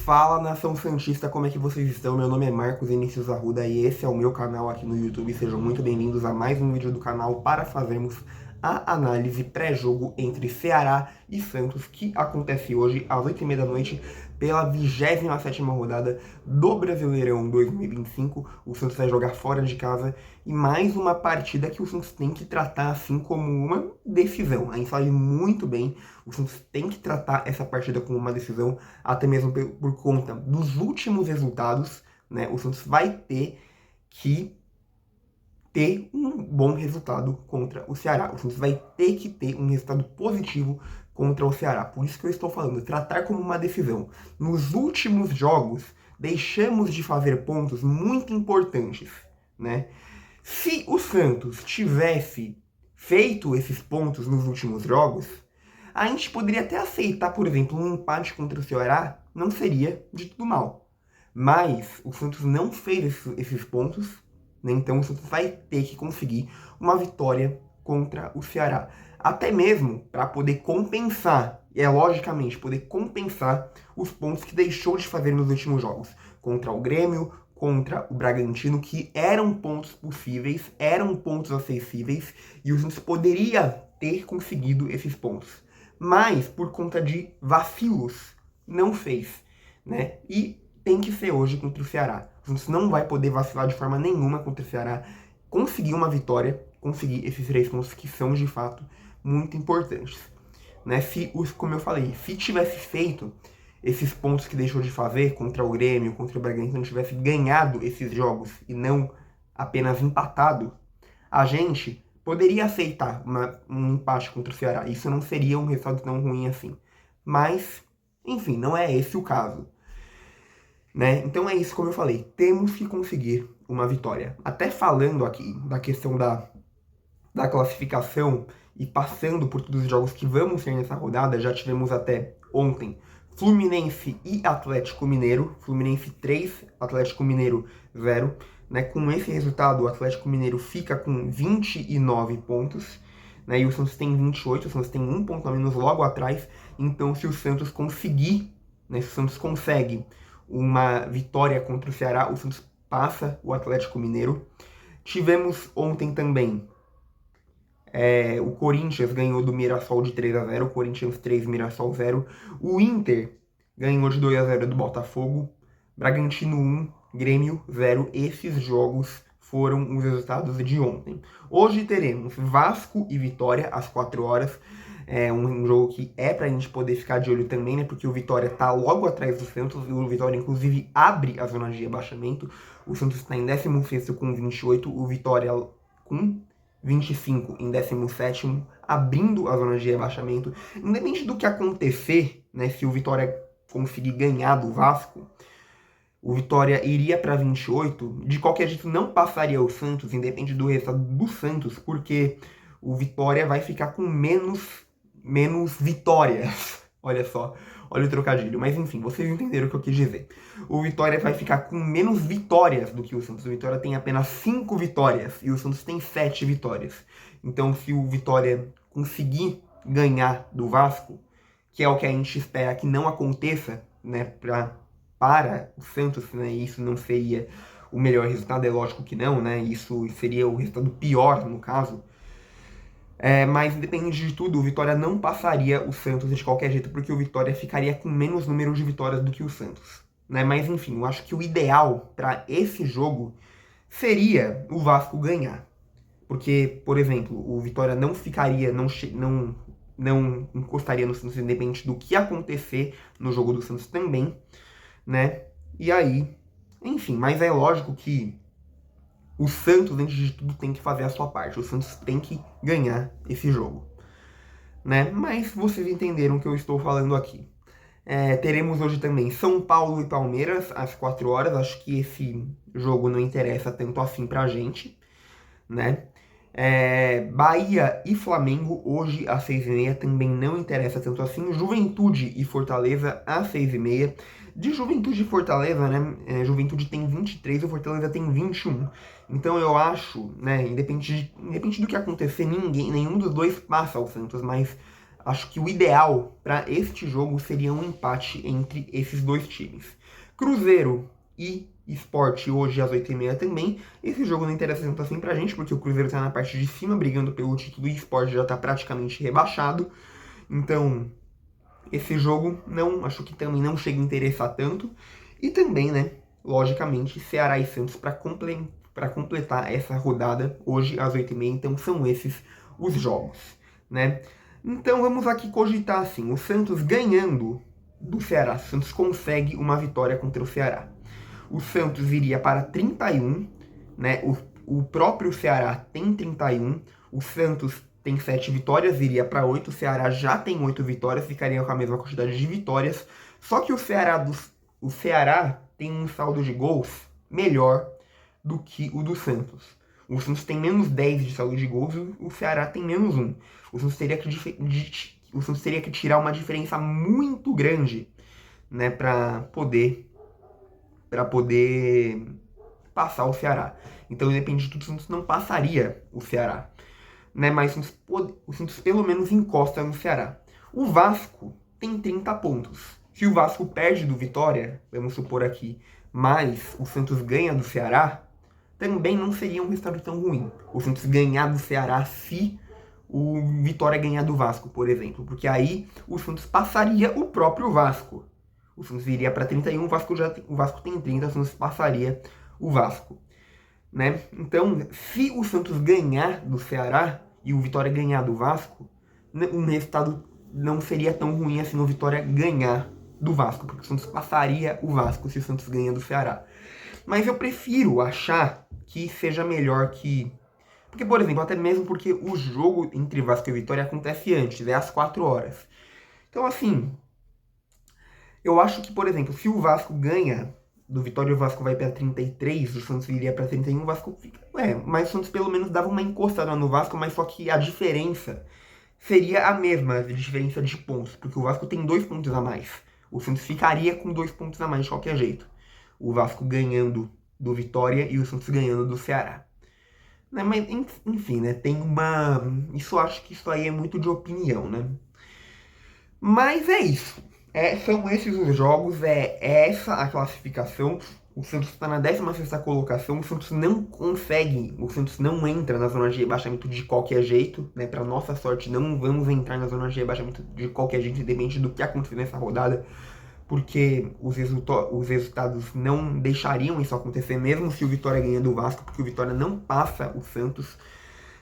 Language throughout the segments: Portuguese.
Fala, nação santista, como é que vocês estão? Meu nome é Marcos Vinícius Arruda e esse é o meu canal aqui no YouTube. Sejam muito bem-vindos a mais um vídeo do canal para fazermos a análise pré-jogo entre Ceará e Santos, que acontece hoje às 8h30 da noite pela 27ª rodada do Brasileirão 2025. O Santos vai jogar fora de casa e mais uma partida que o Santos tem que tratar assim como uma decisão. A gente sabe muito bem, o Santos tem que tratar essa partida como uma decisão, até mesmo por conta dos últimos resultados, né? O Santos vai ter que ter um bom resultado contra o Ceará. O Santos vai ter que ter um resultado positivo contra o Ceará. Por isso que eu estou falando, tratar como uma decisão. Nos últimos jogos, deixamos de fazer pontos muito importantes, né? Se o Santos tivesse feito esses pontos nos últimos jogos, a gente poderia até aceitar, por exemplo, um empate contra o Ceará, não seria de tudo mal. Mas o Santos não fez esses pontos, né? Então o Santos vai ter que conseguir uma vitória contra o Ceará. Até mesmo para poder compensar, logicamente, poder compensar os pontos que deixou de fazer nos últimos jogos. Contra o Grêmio, contra o Bragantino, que eram pontos possíveis, eram pontos acessíveis, e o Santos poderia ter conseguido esses pontos. Mas, por conta de vacilos, não fez, né? E tem que ser hoje contra o Ceará. O Santos não vai poder vacilar de forma nenhuma contra o Ceará, conseguir uma vitória, conseguir esses 3 pontos que são, de fato, muito importantes. Né? Como eu falei, se tivesse feito esses pontos que deixou de fazer contra o Grêmio, contra o Bragantino, tivesse ganhado esses jogos e não apenas empatado, a gente poderia aceitar um empate contra o Ceará. Isso não seria um resultado tão ruim assim. Mas, enfim, não é esse o caso. Né? Então é isso, como eu falei, temos que conseguir uma vitória. Até falando aqui da questão da classificação e passando por todos os jogos que vamos ter nessa rodada, já tivemos até ontem Fluminense e Atlético Mineiro, Fluminense 3, Atlético Mineiro 0. Né? Com esse resultado, o Atlético Mineiro fica com 29 pontos, né? E o Santos tem 28, o Santos tem um ponto a menos logo atrás. Então, se o Santos conseguir, né, se o Santos consegue uma vitória contra o Ceará, o Santos passa o Atlético Mineiro. Tivemos ontem também o Corinthians ganhou do Mirassol de 3-0, Corinthians 3, Mirassol 0. O Inter ganhou de 2-0 do Botafogo, Bragantino 1, Grêmio 0. Esses jogos foram os resultados de ontem. Hoje teremos Vasco e Vitória às 4 horas. É um jogo que é pra gente poder ficar de olho também, né? Porque o Vitória tá logo atrás do Santos, e o Vitória, inclusive, abre a zona de rebaixamento. O Santos está em 16º com 28, o Vitória com 25 em 17º, abrindo a zona de rebaixamento. Independente do que acontecer, né? Se o Vitória conseguir ganhar do Vasco, o Vitória iria para 28. De qualquer jeito, não passaria o Santos, independente do resultado do Santos, porque o Vitória vai ficar com menos vitórias. Olha só, olha o trocadilho. Mas enfim, vocês entenderam o que eu quis dizer. O Vitória vai ficar com menos vitórias do que o Santos. O Vitória tem apenas 5 vitórias e o Santos tem 7 vitórias. Então, se o Vitória conseguir ganhar do Vasco, que é o que a gente espera que não aconteça, né, para o Santos, né, isso não seria o melhor resultado, é lógico que não, né, isso seria o resultado pior no caso. Mas independente de tudo, o Vitória não passaria o Santos de qualquer jeito, porque o Vitória ficaria com menos número de vitórias do que o Santos. Né? Mas enfim, eu acho que o ideal para esse jogo seria o Vasco ganhar. Porque, por exemplo, o Vitória não ficaria, não encostaria no Santos, independente do que acontecer no jogo do Santos também, né? E aí, enfim, mas é lógico que o Santos, antes de tudo, tem que fazer a sua parte. O Santos tem que ganhar esse jogo, né? Mas vocês entenderam o que eu estou falando aqui. Teremos hoje também São Paulo e Palmeiras às 4 horas. Acho que esse jogo não interessa tanto assim pra gente, né? Bahia e Flamengo hoje às 6h30 também não interessa tanto assim. Juventude e Fortaleza às 6h30. De Juventude e Fortaleza, né? Juventude tem 23 e o Fortaleza tem 21. Então eu acho, né? Independente do que acontecer, nenhum dos dois passa ao Santos, mas acho que o ideal para este jogo seria um empate entre esses dois times. Cruzeiro e Sport hoje às 8h30 também. Esse jogo não interessa tanto assim pra gente, porque o Cruzeiro tá na parte de cima brigando pelo título e o Sport já tá praticamente rebaixado. Então, esse jogo acho que também não chega a interessar tanto. E também, né, logicamente, Ceará e Santos para completar essa rodada hoje às 8h30. Então são esses os jogos, né? Então vamos aqui cogitar assim, o Santos ganhando do Ceará, o Santos consegue uma vitória contra o Ceará. O Santos iria para 31, né? O próprio Ceará tem 31, o Santos tem 7 vitórias, iria para 8, o Ceará já tem 8 vitórias, ficaria com a mesma quantidade de vitórias, só que o Ceará tem um saldo de gols melhor do que o do Santos. O Santos tem menos 10 de saldo de gols, o Ceará tem menos 1. O Santos teria que tirar uma diferença muito grande, né, para poder passar o Ceará. Então, independente de tudo, o Santos não passaria o Ceará, né? Mas o Santos pelo menos encosta no Ceará. O Vasco tem 30 pontos. Se o Vasco perde do Vitória, vamos supor aqui, mas o Santos ganha do Ceará, também não seria um resultado tão ruim. O Santos ganhar do Ceará se o Vitória ganhar do Vasco, por exemplo. Porque aí o Santos passaria o próprio Vasco. O Santos iria para 31, o Vasco tem 30, o Santos passaria o Vasco, né? Então, se o Santos ganhar do Ceará e o Vitória ganhar do Vasco, o resultado não seria tão ruim assim o Vitória ganhar do Vasco, porque o Santos passaria o Vasco se o Santos ganha do Ceará. Mas eu prefiro achar que seja melhor que... Porque, por exemplo, até mesmo porque o jogo entre Vasco e Vitória acontece antes, é às 4 horas. Então, assim, eu acho que, por exemplo, se o Vasco ganha do Vitória, o Vasco vai para 33, o Santos iria para 31, o Vasco fica... mas o Santos pelo menos dava uma encostada no Vasco, mas só que a diferença seria a mesma, a diferença de pontos, porque o Vasco tem 2 pontos a mais. O Santos ficaria com 2 pontos a mais de qualquer jeito. O Vasco ganhando do Vitória e o Santos ganhando do Ceará. Né? Mas, enfim, né? Tem uma... acho que isso aí é muito de opinião, né? Mas é isso. São esses os jogos, essa a classificação. O Santos está na 16ª colocação, o Santos não entra na zona de rebaixamento de qualquer jeito, né? Para nossa sorte, não vamos entrar na zona de rebaixamento de qualquer jeito, independente do que acontecer nessa rodada, porque os resultados não deixariam isso acontecer, mesmo se o Vitória ganha do Vasco, porque o Vitória não passa o Santos.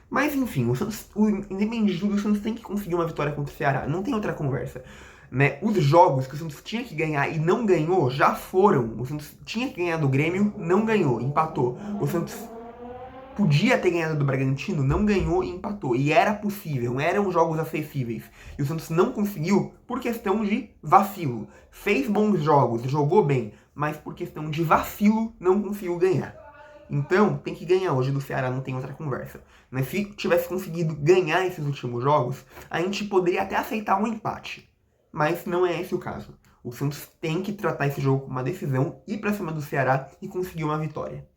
Mas enfim, o Santos, independente de tudo, o Santos tem que conseguir uma vitória contra o Ceará, não tem outra conversa. Né? Os jogos que o Santos tinha que ganhar e não ganhou, já foram. O Santos tinha que ganhar do Grêmio, não ganhou, empatou. O Santos podia ter ganhado do Bragantino, não ganhou e empatou. E era possível, eram jogos acessíveis. E o Santos não conseguiu por questão de vacilo. Fez bons jogos, jogou bem, mas por questão de vacilo não conseguiu ganhar. Então, tem que ganhar hoje do Ceará, não tem outra conversa. Mas se tivesse conseguido ganhar esses últimos jogos, a gente poderia até aceitar um empate. Mas não é esse o caso. O Santos tem que tratar esse jogo como uma decisão, ir pra cima do Ceará e conseguir uma vitória.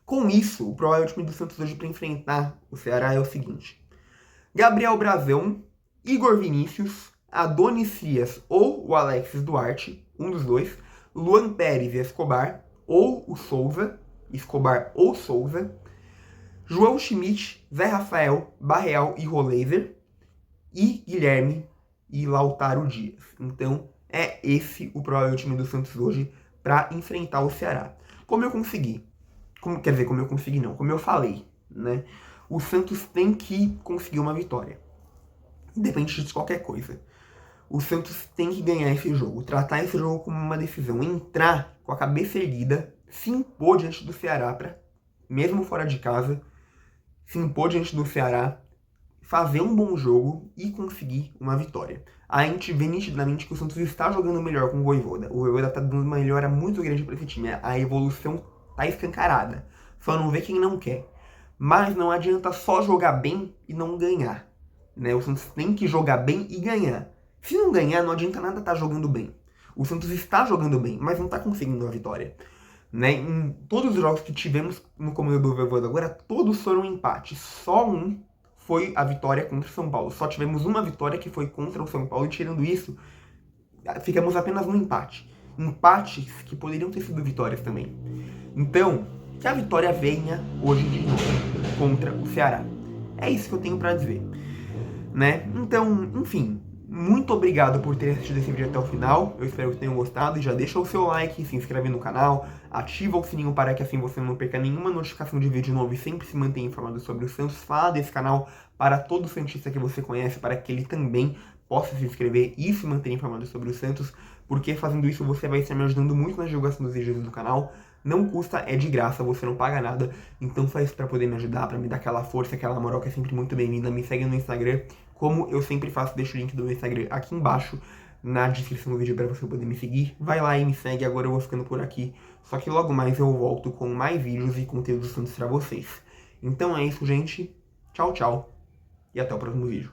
Com isso, o provável time do Santos hoje para enfrentar o Ceará é o seguinte: Gabriel Brazão, Igor Vinícius, Adonis Frias ou o Alexis Duarte, um dos dois, Luan Pérez e Escobar, ou o Souza, Escobar ou Souza, João Schmidt, Zé Rafael, Barreal e Roleiser, e Guilherme e Lautaro Dias. Então, é esse o provável time do Santos hoje para enfrentar o Ceará. Como eu falei, né? O Santos tem que conseguir uma vitória, independente de qualquer coisa. O Santos tem que ganhar esse jogo, tratar esse jogo como uma decisão, entrar com a cabeça erguida, se impor diante do Ceará, mesmo fora de casa, se impor diante do Ceará, fazer um bom jogo e conseguir uma vitória. A gente vê nitidamente que o Santos está jogando melhor com o Vojvoda. O Vojvoda está dando uma melhora muito grande para esse time. A evolução está escancarada. Só não vê quem não quer. Mas não adianta só jogar bem e não ganhar. Né? O Santos tem que jogar bem e ganhar. Se não ganhar, não adianta nada estar jogando bem. O Santos está jogando bem, mas não está conseguindo a vitória. Né? Em todos os jogos que tivemos no comando do Vojvoda agora, todos foram empates. Só um foi a vitória contra o São Paulo. Só tivemos uma vitória que foi contra o São Paulo, e tirando isso, ficamos apenas no empate. Empates que poderiam ter sido vitórias também. Então, que a vitória venha hoje de novo contra o Ceará. É isso que eu tenho pra dizer, né? Então, enfim, muito obrigado por ter assistido esse vídeo até o final. Eu espero que tenham gostado e já deixa o seu like, se inscreve no canal, ativa o sininho para que assim você não perca nenhuma notificação de vídeo novo e sempre se mantenha informado sobre o Santos. Fala desse canal para todo santista que você conhece, para que ele também possa se inscrever e se manter informado sobre o Santos, porque fazendo isso você vai estar me ajudando muito na divulgação dos vídeos do canal. Não custa, é de graça, você não paga nada, então faz isso pra poder me ajudar, pra me dar aquela força, aquela moral que é sempre muito bem-vinda. Me segue no Instagram, como eu sempre faço, deixo o link do meu Instagram aqui embaixo, na descrição do vídeo pra você poder me seguir. Vai lá e me segue, agora eu vou ficando por aqui, só que logo mais eu volto com mais vídeos e conteúdos Santos pra vocês. Então é isso, gente, tchau, tchau, e até o próximo vídeo.